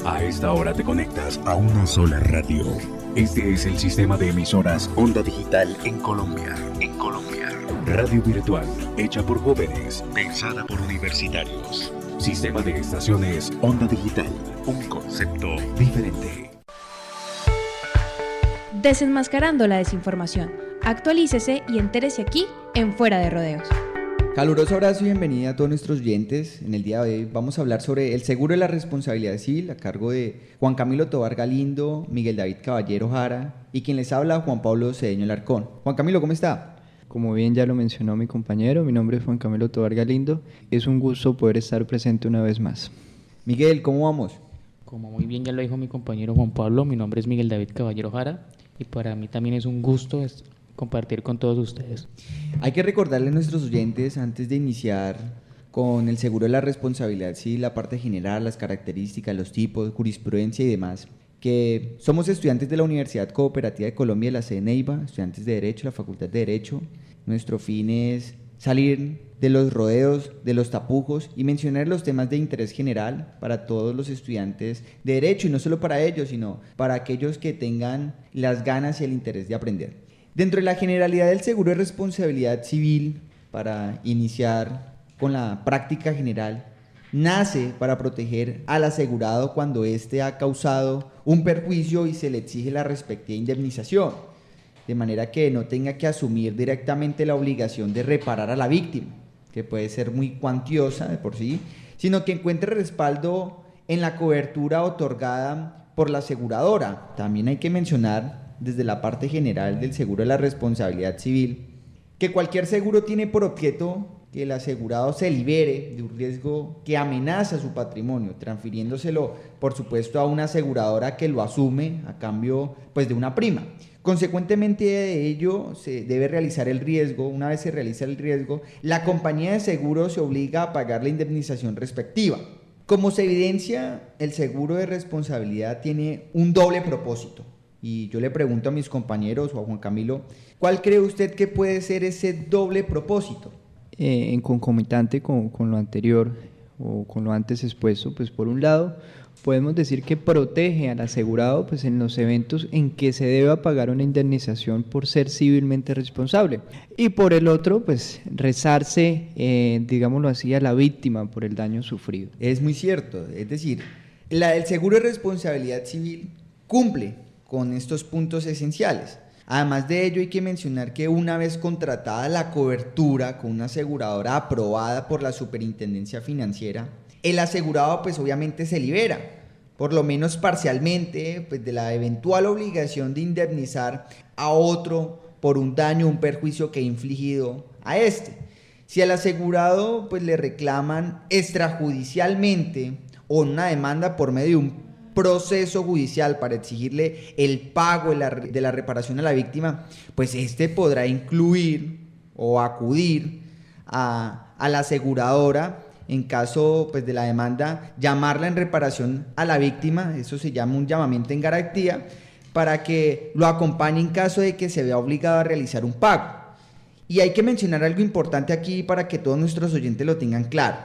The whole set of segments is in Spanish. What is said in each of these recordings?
A esta hora te conectas a una sola radio. Este es el sistema de emisoras Onda Digital en Colombia. Radio virtual, hecha por jóvenes, pensada por universitarios. Sistema de estaciones Onda Digital, un concepto diferente. Desenmascarando la desinformación. Actualícese y entérese aquí en Fuera de Rodeos. Caluroso abrazo y bienvenida a todos nuestros oyentes. En el día de hoy vamos a hablar sobre el seguro de la responsabilidad civil a cargo de Juan Camilo Tovar Galindo, Miguel David Caballero Jara y quien les habla, Juan Pablo Cedeño Alarcón. Juan Camilo, ¿cómo está? Como bien ya lo mencionó mi compañero, mi nombre es Juan Camilo Tovar Galindo. Es un gusto poder estar presente una vez más. Miguel, ¿cómo vamos? Como muy bien ya lo dijo mi compañero Juan Pablo, mi nombre es Miguel David Caballero Jara y para mí también es un gusto compartir con todos ustedes. Hay que recordarle a nuestros oyentes, antes de iniciar con el seguro de la responsabilidad civil, la parte general, las características, los tipos, jurisprudencia y demás, que somos estudiantes de la Universidad Cooperativa de Colombia, de la sede Neiva, estudiantes de Derecho, la Facultad de Derecho. Nuestro fin es salir de los rodeos, de los tapujos y mencionar los temas de interés general para todos los estudiantes de Derecho, y no solo para ellos, sino para aquellos que tengan las ganas y el interés de aprender. Dentro de la generalidad del seguro de responsabilidad civil, para iniciar con la práctica general, nace para proteger al asegurado cuando éste ha causado un perjuicio y se le exige la respectiva indemnización, de manera que no tenga que asumir directamente la obligación de reparar a la víctima, que puede ser muy cuantiosa de por sí, sino que encuentre respaldo en la cobertura otorgada por la aseguradora. También hay que mencionar, desde la parte general del seguro de la responsabilidad civil, que cualquier seguro tiene por objeto que el asegurado se libere de un riesgo que amenaza su patrimonio, transfiriéndoselo, por supuesto, a una aseguradora que lo asume a cambio, de una prima. Consecuentemente de ello, se debe realizar el riesgo. Una vez se realiza el riesgo, la compañía de seguro se obliga a pagar la indemnización respectiva. Como se evidencia, el seguro de responsabilidad tiene un doble propósito. Y yo le pregunto a mis compañeros o a Juan Camilo, ¿cuál cree usted que puede ser ese doble propósito? En concomitante con lo anterior o con lo antes expuesto, pues por un lado podemos decir que protege al asegurado en los eventos en que se deba pagar una indemnización por ser civilmente responsable, y por el otro rezarse, digámoslo así, a la víctima por el daño sufrido. Es muy cierto, es decir, el seguro de responsabilidad civil cumple con estos puntos esenciales. Además de ello, hay que mencionar que una vez contratada la cobertura con una aseguradora aprobada por la Superintendencia Financiera, el asegurado obviamente se libera, por lo menos parcialmente, de la eventual obligación de indemnizar a otro por un daño o un perjuicio que ha infligido a este. Si al asegurado le reclaman extrajudicialmente o una demanda por medio de un proceso judicial para exigirle el pago de la reparación a la víctima, este podrá incluir o acudir a la aseguradora en caso de la demanda, llamarla en reparación a la víctima. Eso se llama un llamamiento en garantía, para que lo acompañe en caso de que se vea obligado a realizar un pago. Y hay que mencionar algo importante aquí para que todos nuestros oyentes lo tengan claro.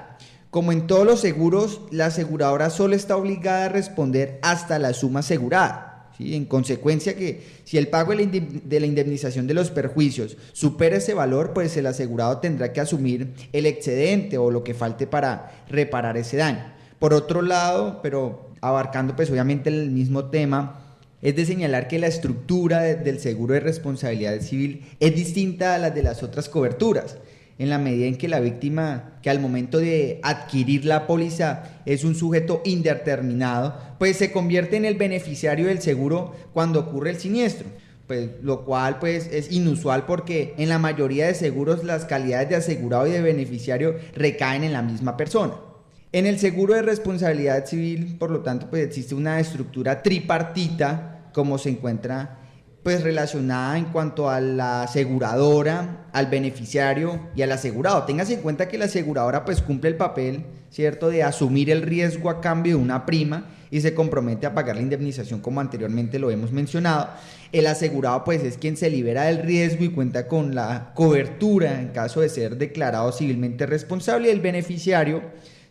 Como en todos los seguros, la aseguradora solo está obligada a responder hasta la suma asegurada, ¿sí? En consecuencia, que si el pago de la indemnización de los perjuicios supera ese valor, el asegurado tendrá que asumir el excedente o lo que falte para reparar ese daño. Por otro lado, pero abarcando obviamente el mismo tema, es de señalar que la estructura del seguro de responsabilidad civil es distinta a la de las otras coberturas, en la medida en que la víctima, que al momento de adquirir la póliza es un sujeto indeterminado, se convierte en el beneficiario del seguro cuando ocurre el siniestro, lo cual es inusual, porque en la mayoría de seguros las calidades de asegurado y de beneficiario recaen en la misma persona. En el seguro de responsabilidad civil, por lo tanto, existe una estructura tripartita, como se encuentra relacionada en cuanto a la aseguradora, al beneficiario y al asegurado. Téngase en cuenta que la aseguradora cumple el papel, ¿cierto?, de asumir el riesgo a cambio de una prima y se compromete a pagar la indemnización, como anteriormente lo hemos mencionado. El asegurado es quien se libera del riesgo y cuenta con la cobertura en caso de ser declarado civilmente responsable, y el beneficiario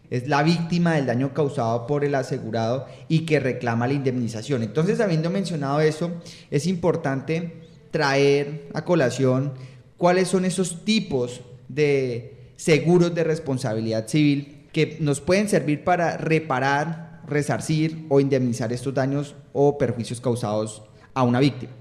es la víctima del daño causado por el asegurado y que reclama la indemnización. Entonces, habiendo mencionado eso, es importante traer a colación cuáles son esos tipos de seguros de responsabilidad civil que nos pueden servir para reparar, resarcir o indemnizar estos daños o perjuicios causados a una víctima.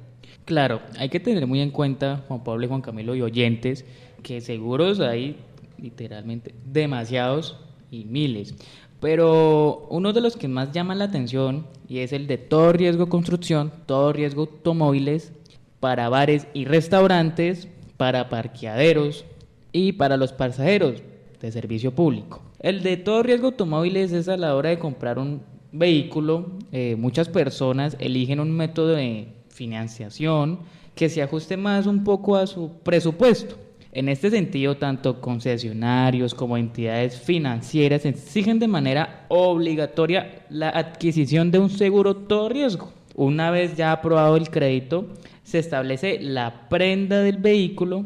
Claro, hay que tener muy en cuenta, Juan Pablo y Juan Camilo y oyentes, que seguros hay literalmente demasiados y miles, pero uno de los que más llaman la atención y es el de todo riesgo construcción, todo riesgo automóviles, para bares y restaurantes, para parqueaderos y para los pasajeros de servicio público. El de todo riesgo automóviles es a la hora de comprar un vehículo, muchas personas eligen un método de financiación que se ajuste más un poco a su presupuesto. En este sentido, tanto concesionarios como entidades financieras exigen de manera obligatoria la adquisición de un seguro todo riesgo. Una vez ya aprobado el crédito, se establece la prenda del vehículo,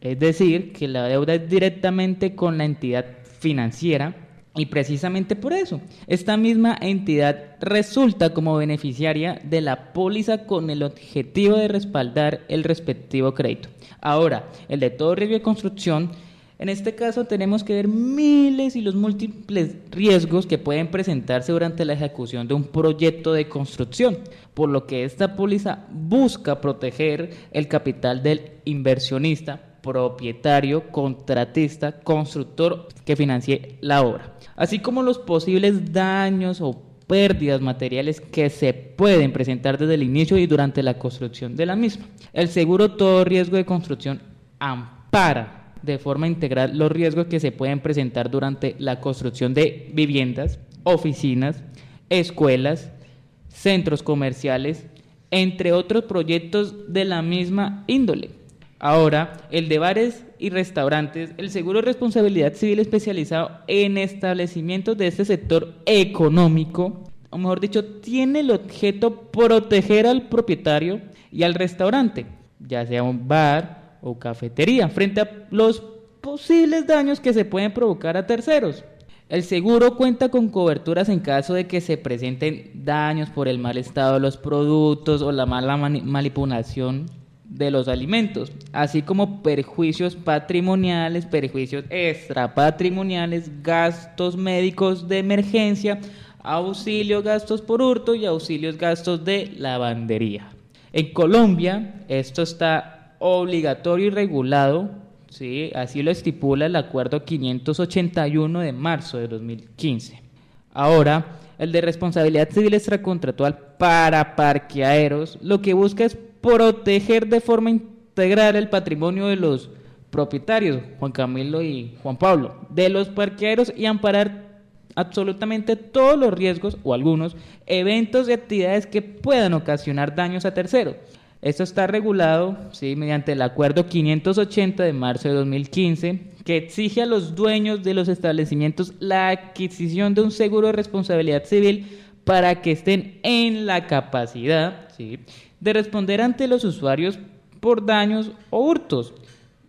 es decir, que la deuda es directamente con la entidad financiera y precisamente por eso, esta misma entidad resulta como beneficiaria de la póliza con el objetivo de respaldar el respectivo crédito. Ahora, el de todo riesgo de construcción, en este caso tenemos que ver miles y los múltiples riesgos que pueden presentarse durante la ejecución de un proyecto de construcción, por lo que esta póliza busca proteger el capital del inversionista, propietario, contratista, constructor que financie la obra, así como los posibles daños o pérdidas materiales que se pueden presentar desde el inicio y durante la construcción de la misma. El seguro todo riesgo de construcción ampara de forma integral los riesgos que se pueden presentar durante la construcción de viviendas, oficinas, escuelas, centros comerciales, entre otros proyectos de la misma índole. Ahora, el de bares y restaurantes, el seguro de responsabilidad civil especializado en establecimientos de este sector económico, o mejor dicho, tiene el objeto proteger al propietario y al restaurante, ya sea un bar o cafetería, frente a los posibles daños que se pueden provocar a terceros. El seguro cuenta con coberturas en caso de que se presenten daños por el mal estado de los productos o la mala manipulación de los alimentos, así como perjuicios patrimoniales, perjuicios extrapatrimoniales, gastos médicos de emergencia, auxilio gastos por hurto y auxilios gastos de lavandería. En Colombia esto está obligatorio y regulado, ¿sí? Así lo estipula el Acuerdo 581 de marzo de 2015. Ahora, el de responsabilidad civil extracontractual para parqueaderos, lo que busca es proteger de forma integral el patrimonio de los propietarios, Juan Camilo y Juan Pablo, de los parqueaderos y amparar absolutamente todos los riesgos o algunos eventos y actividades que puedan ocasionar daños a terceros. Esto está regulado, ¿sí?, mediante el Acuerdo 580 de marzo de 2015, que exige a los dueños de los establecimientos la adquisición de un seguro de responsabilidad civil para que estén en la capacidad, ¿sí?, de responder ante los usuarios por daños o hurtos.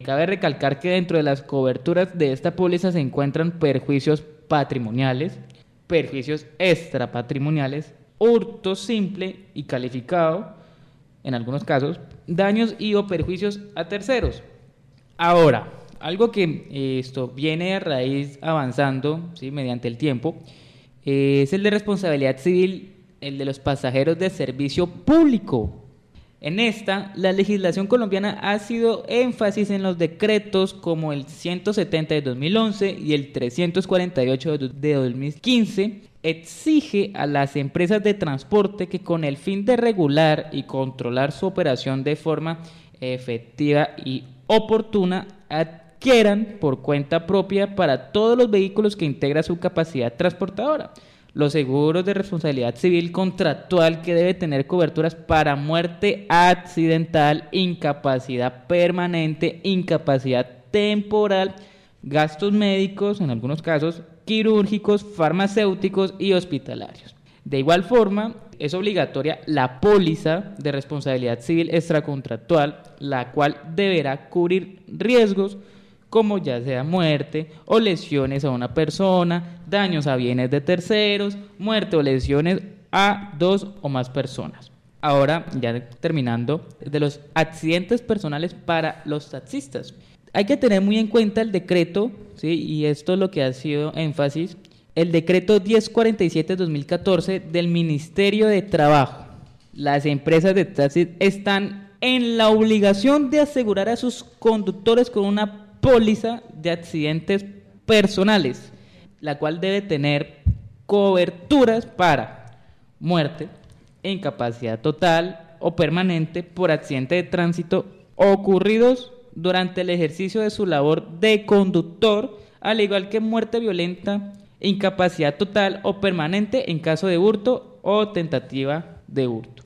Cabe recalcar que dentro de las coberturas de esta póliza se encuentran perjuicios patrimoniales, perjuicios extrapatrimoniales, hurto simple y calificado, en algunos casos, daños y o perjuicios a terceros. Ahora, algo que esto viene a raíz avanzando, ¿sí?, mediante el tiempo, es el de responsabilidad civil, el de los pasajeros de servicio público. En esta, la legislación colombiana ha sido énfasis en los decretos como el 170 de 2011 y el 348 de 2015, exige a las empresas de transporte que con el fin de regular y controlar su operación de forma efectiva y oportuna, adquieran por cuenta propia para todos los vehículos que integra su capacidad transportadora los seguros de responsabilidad civil contractual que debe tener coberturas para muerte accidental, incapacidad permanente, incapacidad temporal, gastos médicos, en algunos casos quirúrgicos, farmacéuticos y hospitalarios. De igual forma, es obligatoria la póliza de responsabilidad civil extracontractual, la cual deberá cubrir riesgos como ya sea muerte o lesiones a una persona, daños a bienes de terceros, muerte o lesiones a 2 o más personas. Ahora, ya terminando, de los accidentes personales para los taxistas. Hay que tener muy en cuenta el decreto, ¿sí? Y esto es lo que ha sido énfasis, el decreto 1047-2014 del Ministerio de Trabajo. Las empresas de taxis están en la obligación de asegurar a sus conductores con una póliza de accidentes personales, la cual debe tener coberturas para muerte, incapacidad total o permanente por accidente de tránsito ocurridos durante el ejercicio de su labor de conductor, al igual que muerte violenta, incapacidad total o permanente en caso de hurto o tentativa de hurto.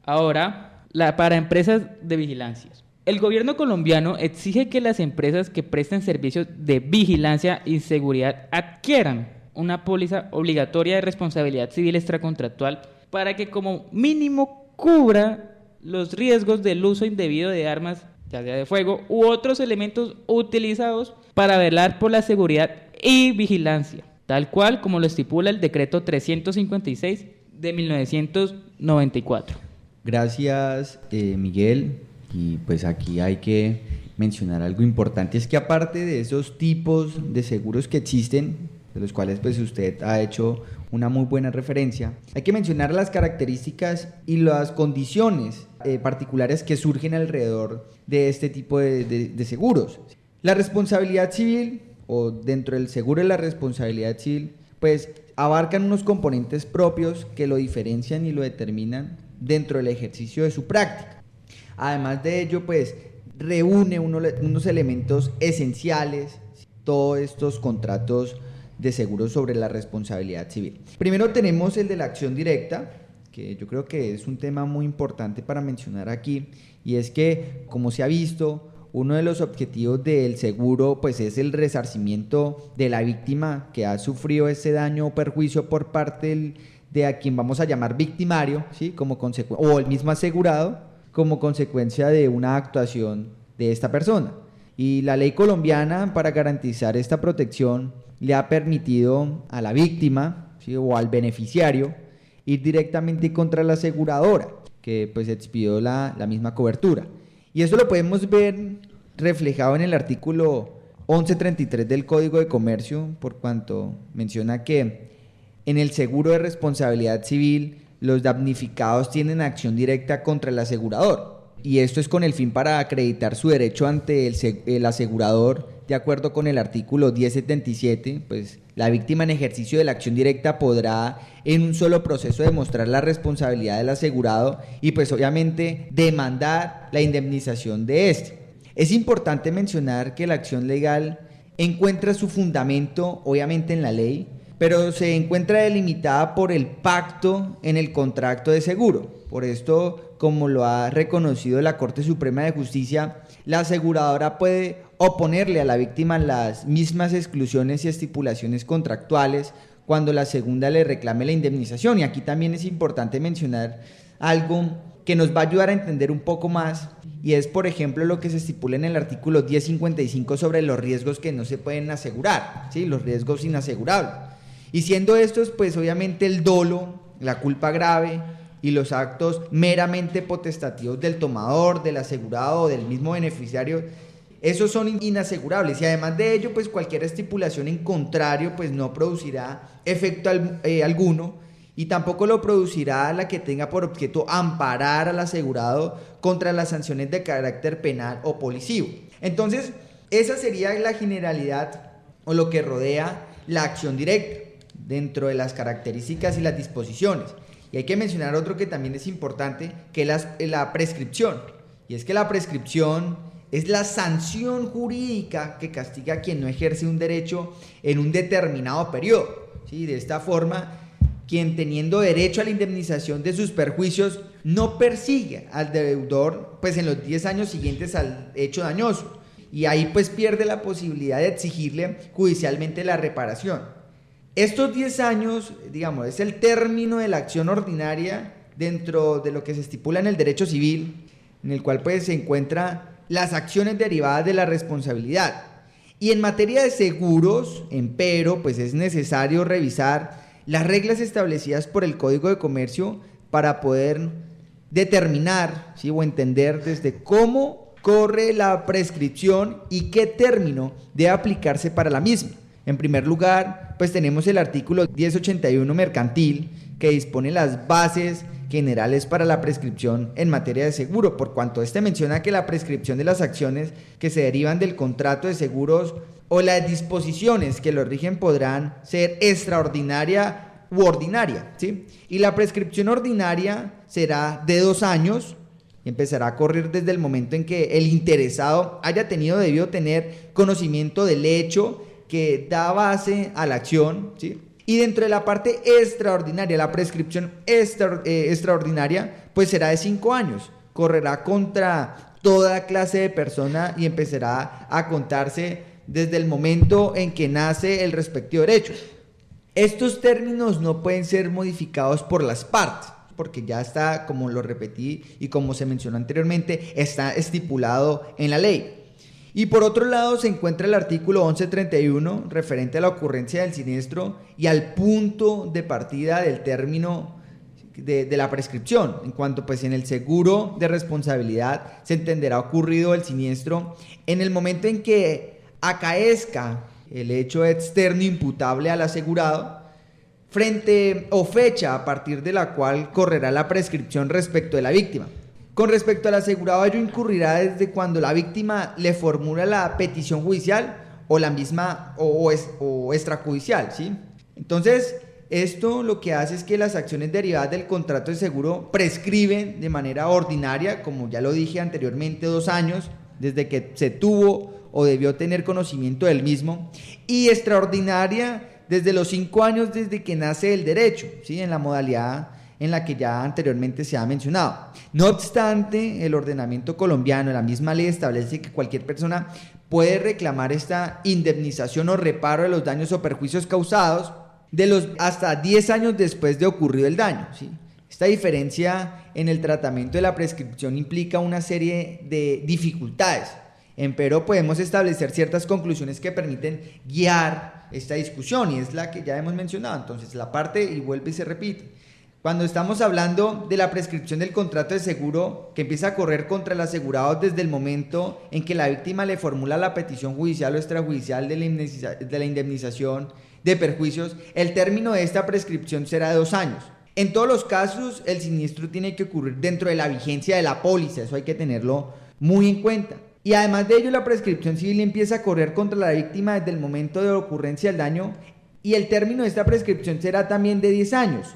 Ahora, para empresas de vigilancias. El gobierno colombiano exige que las empresas que presten servicios de vigilancia y seguridad adquieran una póliza obligatoria de responsabilidad civil extracontractual para que como mínimo cubra los riesgos del uso indebido de armas, ya sea de fuego, u otros elementos utilizados para velar por la seguridad y vigilancia, tal cual como lo estipula el decreto 356 de 1994. Gracias, Miguel. Y pues aquí hay que mencionar algo importante, es que aparte de esos tipos de seguros que existen, de los cuales pues usted ha hecho una muy buena referencia, hay que mencionar las características y las condiciones particulares que surgen alrededor de este tipo de seguros. La responsabilidad civil, o dentro del seguro de la responsabilidad civil, pues abarcan unos componentes propios que lo diferencian y lo determinan dentro del ejercicio de su práctica. Además de ello, pues reúne unos elementos esenciales, todos estos contratos de seguros sobre la responsabilidad civil. Primero tenemos el de la acción directa, que yo creo que es un tema muy importante para mencionar aquí, y es que, como se ha visto, uno de los objetivos del seguro pues es el resarcimiento de la víctima que ha sufrido ese daño o perjuicio por parte de a quien vamos a llamar victimario, ¿sí? O el mismo asegurado, como consecuencia de una actuación de esta persona. Y la ley colombiana, para garantizar esta protección, le ha permitido a la víctima, ¿sí? O al beneficiario ir directamente contra la aseguradora, que pues expidió la misma cobertura. Y eso lo podemos ver reflejado en el artículo 1133 del Código de Comercio, por cuanto menciona que en el seguro de responsabilidad civil los damnificados tienen acción directa contra el asegurador, y esto es con el fin para acreditar su derecho ante el asegurador. De acuerdo con el artículo 1077, pues la víctima en ejercicio de la acción directa podrá en un solo proceso demostrar la responsabilidad del asegurado y pues obviamente demandar la indemnización de este. Es importante mencionar que la acción legal encuentra su fundamento obviamente en la ley, pero se encuentra delimitada por el pacto en el contrato de seguro. Por esto, como lo ha reconocido la Corte Suprema de Justicia, la aseguradora puede oponerle a la víctima las mismas exclusiones y estipulaciones contractuales cuando la segunda le reclame la indemnización. Y aquí también es importante mencionar algo que nos va a ayudar a entender un poco más, y es, por ejemplo, lo que se estipula en el artículo 1055 sobre los riesgos que no se pueden asegurar, ¿sí? Los riesgos inasegurables. Y siendo estos, pues obviamente el dolo, la culpa grave y los actos meramente potestativos del tomador, del asegurado o del mismo beneficiario, esos son inasegurables. Y además de ello, pues cualquier estipulación en contrario pues no producirá efecto alguno, y tampoco lo producirá la que tenga por objeto amparar al asegurado contra las sanciones de carácter penal o policivo. Entonces, esa sería la generalidad o lo que rodea la acción directa dentro de las características y las disposiciones. Y hay que mencionar otro que también es importante, que es la prescripción. Y es que la prescripción es la sanción jurídica que castiga a quien no ejerce un derecho en un determinado periodo, ¿sí? De esta forma, quien teniendo derecho a la indemnización de sus perjuicios no persigue al deudor pues en los 10 años siguientes al hecho dañoso, y ahí pues pierde la posibilidad de exigirle judicialmente la reparación. Estos 10 años, digamos, es el término de la acción ordinaria dentro de lo que se estipula en el derecho civil, en el cual pues se encuentran las acciones derivadas de la responsabilidad. Y en materia de seguros, empero, pues es necesario revisar las reglas establecidas por el Código de Comercio para poder determinar, ¿sí?, o entender desde cómo corre la prescripción y qué término debe aplicarse para la misma. En primer lugar, pues tenemos el artículo 1081 mercantil, que dispone las bases generales para la prescripción en materia de seguro, por cuanto este menciona que la prescripción de las acciones que se derivan del contrato de seguros o las disposiciones que lo rigen podrán ser extraordinaria u ordinaria, ¿sí? Y la prescripción ordinaria será de 2 años y empezará a correr desde el momento en que el interesado haya debido tener conocimiento del hecho que da base a la acción, ¿sí? Y dentro de la parte extraordinaria, la prescripción extraordinaria, pues será de 5 años. Correrá contra toda clase de persona y empezará a contarse desde el momento en que nace el respectivo derecho. Estos términos no pueden ser modificados por las partes, porque ya está, como lo repetí y como se mencionó anteriormente, está estipulado en la ley. Y por otro lado se encuentra el artículo 1131 referente a la ocurrencia del siniestro y al punto de partida del término de la prescripción. En cuanto pues en el seguro de responsabilidad se entenderá ocurrido el siniestro en el momento en que acaezca el hecho externo imputable al asegurado frente o fecha a partir de la cual correrá la prescripción respecto de la víctima. Con respecto al asegurado, ello incurrirá desde cuando la víctima le formula la petición judicial o la misma o extrajudicial, ¿sí? Entonces, esto lo que hace es que las acciones derivadas del contrato de seguro prescriben de manera ordinaria, como ya lo dije anteriormente, 2 años desde que se tuvo o debió tener conocimiento del mismo, y extraordinaria desde los 5 años desde que nace el derecho, ¿sí?, en la modalidad en la que ya anteriormente se ha mencionado. No obstante, el ordenamiento colombiano, la misma ley establece que cualquier persona puede reclamar esta indemnización o reparo de los daños o perjuicios causados hasta 10 años después de ocurrido el daño, ¿sí? Esta diferencia en el tratamiento de la prescripción implica una serie de dificultades. Empero podemos establecer ciertas conclusiones que permiten guiar esta discusión, y es la que ya hemos mencionado. Entonces, la parte, y vuelve y se repite, cuando estamos hablando de la prescripción del contrato de seguro que empieza a correr contra el asegurado desde el momento en que la víctima le formula la petición judicial o extrajudicial de la indemnización de perjuicios, el término de esta prescripción será de 2 años. En todos los casos, el siniestro tiene que ocurrir dentro de la vigencia de la póliza, eso hay que tenerlo muy en cuenta. Y además de ello, la prescripción civil empieza a correr contra la víctima desde el momento de la ocurrencia del daño, y el término de esta prescripción será también de 10 años.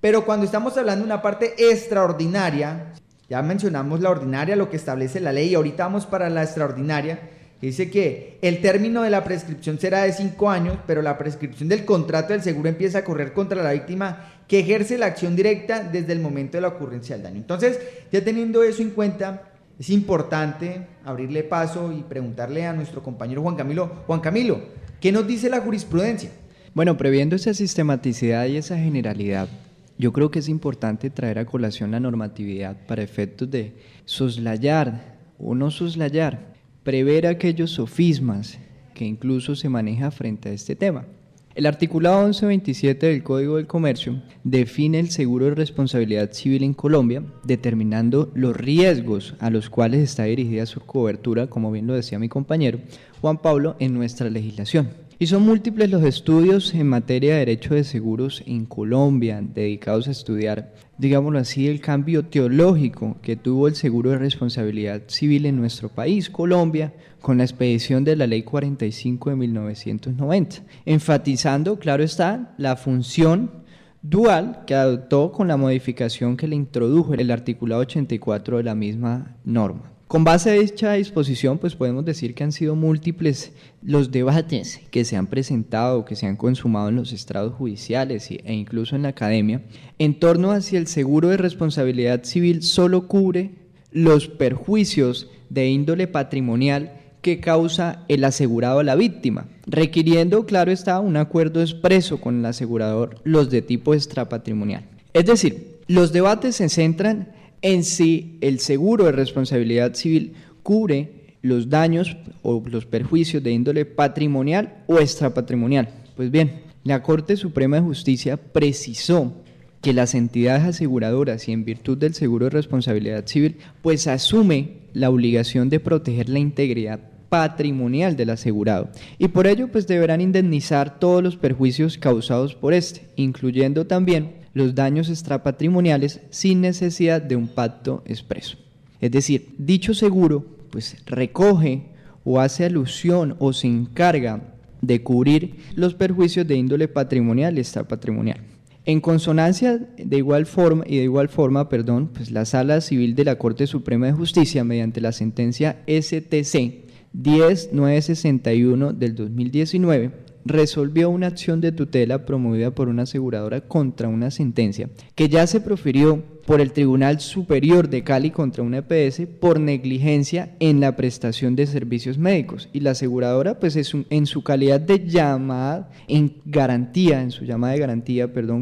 Pero cuando estamos hablando de una parte extraordinaria, ya mencionamos la ordinaria, lo que establece la ley, y ahorita vamos para la extraordinaria, que dice que el término de la prescripción será de 5 años, pero la prescripción del contrato del seguro empieza a correr contra la víctima que ejerce la acción directa desde el momento de la ocurrencia del daño. Entonces, ya teniendo eso en cuenta, es importante abrirle paso y preguntarle a nuestro compañero Juan Camilo. Juan Camilo, ¿qué nos dice la jurisprudencia? Bueno, previendo esa sistematicidad y esa generalidad, yo creo que es importante traer a colación la normatividad para efectos de soslayar o no soslayar, prever aquellos sofismas que incluso se maneja frente a este tema. El articulado 1127 del Código del Comercio define el seguro de responsabilidad civil en Colombia, determinando los riesgos a los cuales está dirigida su cobertura, como bien lo decía mi compañero Juan Pablo, en nuestra legislación. Y son múltiples los estudios en materia de derecho de seguros en Colombia dedicados a estudiar, digámoslo así, el cambio teológico que tuvo el seguro de responsabilidad civil en nuestro país, Colombia, con la expedición de la Ley 45 de 1990, enfatizando, claro está, la función dual que adoptó con la modificación que le introdujo el articulado 84 de la misma norma. Con base a dicha disposición, pues podemos decir que han sido múltiples los debates que se han presentado, que se han consumado en los estrados judiciales e incluso en la academia, en torno a si el seguro de responsabilidad civil solo cubre los perjuicios de índole patrimonial que causa el asegurado a la víctima, requiriendo, claro está, un acuerdo expreso con el asegurador, los de tipo extrapatrimonial. Es decir, los debates se centran en si el seguro de responsabilidad civil cubre los daños o los perjuicios de índole patrimonial o extrapatrimonial. Pues bien, la Corte Suprema de Justicia precisó que las entidades aseguradoras y en virtud del seguro de responsabilidad civil, pues asume la obligación de proteger la integridad patrimonial del asegurado y por ello pues deberán indemnizar todos los perjuicios causados por este, incluyendo también los daños extrapatrimoniales sin necesidad de un pacto expreso. Es decir, dicho seguro pues recoge o hace alusión o se encarga de cubrir los perjuicios de índole patrimonial y extrapatrimonial. En consonancia de igual forma, pues la Sala Civil de la Corte Suprema de Justicia, mediante la sentencia STC 10961 del 2019, resolvió una acción de tutela promovida por una aseguradora contra una sentencia que ya se profirió por el Tribunal Superior de Cali contra una EPS por negligencia en la prestación de servicios médicos, y la aseguradora pues en su calidad de llamada de garantía,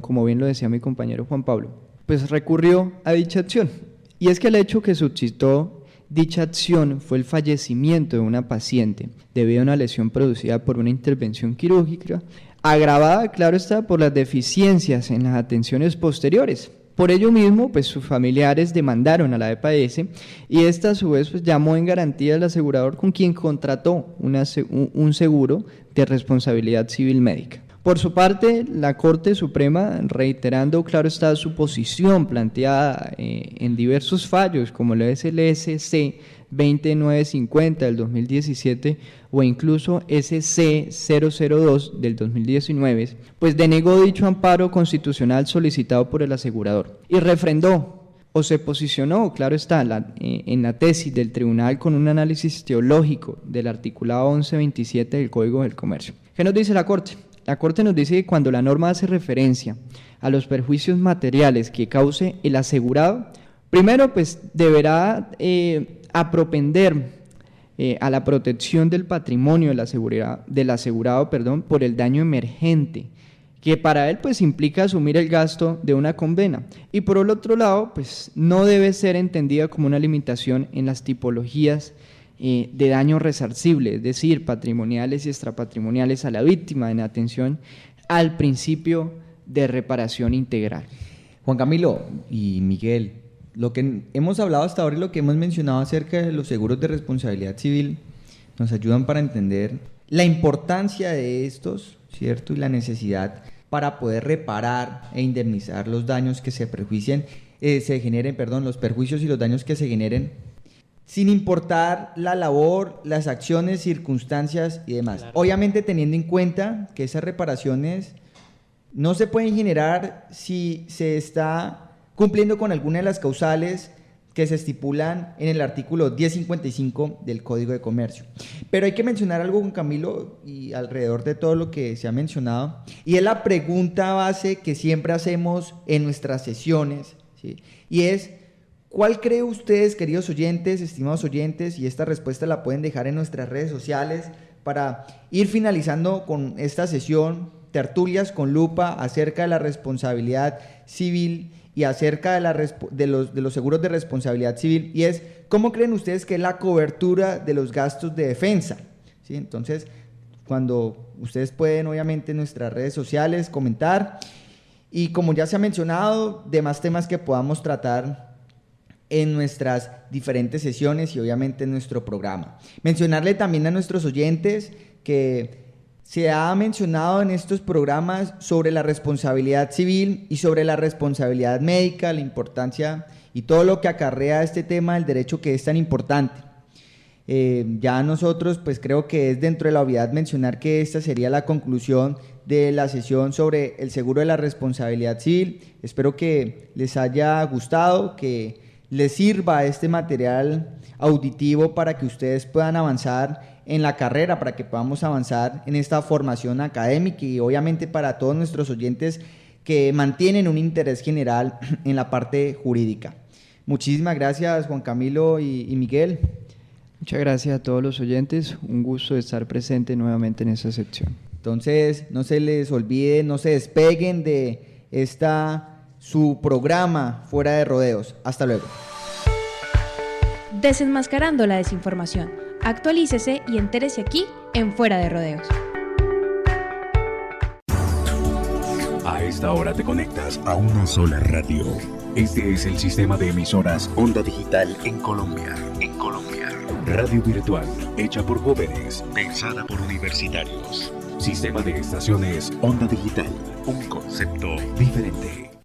como bien lo decía mi compañero Juan Pablo, pues recurrió a dicha acción. Y es que el hecho que suscitó dicha acción fue el fallecimiento de una paciente debido a una lesión producida por una intervención quirúrgica, agravada, claro está, por las deficiencias en las atenciones posteriores. Por ello mismo, pues sus familiares demandaron a la EPS y esta a su vez pues llamó en garantía al asegurador con quien contrató un seguro de responsabilidad civil médica. Por su parte, la Corte Suprema, reiterando, claro está, su posición planteada en diversos fallos, como el SLSC 20950 del 2017 o incluso SC 002 del 2019, pues denegó dicho amparo constitucional solicitado por el asegurador y refrendó o se posicionó, claro está, en la tesis del tribunal con un análisis teológico del articulado 1127 del Código del Comercio. ¿Qué nos dice la Corte? La Corte nos dice que cuando la norma hace referencia a los perjuicios materiales que cause el asegurado, primero pues deberá apropender a la protección del patrimonio del asegurado por el daño emergente, que para él pues implica asumir el gasto de una condena, y por el otro lado pues no debe ser entendida como una limitación en las tipologías de daño resarcible, es decir, patrimoniales y extrapatrimoniales a la víctima, en atención al principio de reparación integral. Juan Camilo y Miguel, lo que hemos hablado hasta ahora y lo que hemos mencionado acerca de los seguros de responsabilidad civil nos ayudan para entender la importancia de estos, ¿cierto? Y la necesidad para poder reparar e indemnizar los daños que los perjuicios y los daños que se generen, sin importar la labor, las acciones, circunstancias y demás. Claro. Obviamente teniendo en cuenta que esas reparaciones no se pueden generar si se está cumpliendo con alguna de las causales que se estipulan en el artículo 1055 del Código de Comercio. Pero hay que mencionar algo, Juan Camilo, y alrededor de todo lo que se ha mencionado, y es la pregunta base que siempre hacemos en nuestras sesiones, ¿sí? Y es: ¿cuál cree ustedes, queridos oyentes, estimados oyentes? Y esta respuesta la pueden dejar en nuestras redes sociales para ir finalizando con esta sesión, tertulias con lupa acerca de la responsabilidad civil y acerca de los seguros de responsabilidad civil, y es: ¿cómo creen ustedes que es la cobertura de los gastos de defensa? ¿Sí? Entonces, cuando ustedes pueden, obviamente, en nuestras redes sociales comentar, y como ya se ha mencionado, demás temas que podamos tratar en nuestras diferentes sesiones y obviamente en nuestro programa. Mencionarle también a nuestros oyentes que se ha mencionado en estos programas sobre la responsabilidad civil y sobre la responsabilidad médica, la importancia y todo lo que acarrea este tema del derecho que es tan importante. Ya nosotros pues creo que es dentro de la obviedad mencionar que esta sería la conclusión de la sesión sobre el seguro de la responsabilidad civil. Espero que les haya gustado, que les sirva este material auditivo para que ustedes puedan avanzar en la carrera, para que podamos avanzar en esta formación académica, y obviamente para todos nuestros oyentes que mantienen un interés general en la parte jurídica. Muchísimas gracias, Juan Camilo y Miguel. Muchas gracias a todos los oyentes, un gusto estar presente nuevamente en esta sección. Entonces, no se les olvide, no se despeguen de su programa Fuera de Rodeos. Hasta luego. Desenmascarando la desinformación. Actualícese y entérese aquí en Fuera de Rodeos. A esta hora te conectas a una sola radio. Este es el sistema de emisoras Onda Digital en Colombia. En Colombia. Radio virtual, hecha por jóvenes, pensada por universitarios. Sistema de estaciones Onda Digital. Un concepto diferente.